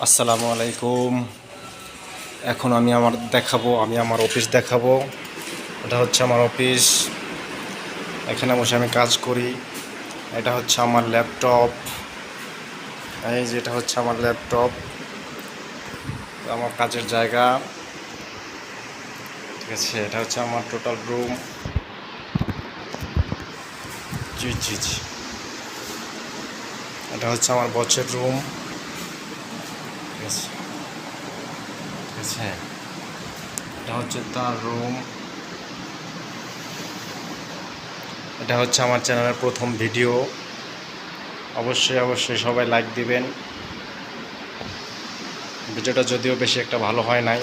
আসসালামু আলাইকুম। এখন আমি আমার অফিস দেখাবো। এটা হচ্ছে আমার অফিস, এখানে বসে আমি কাজ করি। এটা হচ্ছে আমার ল্যাপটপ, এই যে এটা হচ্ছে আমার ল্যাপটপ, আমার কাজের জায়গা। ঠিক আছে, এটা হচ্ছে আমার টোটাল রুম। জি জি জি, এটা হচ্ছে আমার বসের রুম। ঠিক আছে, ঠিক আছে, এটা হচ্ছে তার রুম। এটা হচ্ছে আমার চ্যানেলের প্রথম ভিডিও। অবশ্যই সবাই লাইক দিবেন। ভিডিওটা যদিও বেশি একটা ভালো হয় নাই।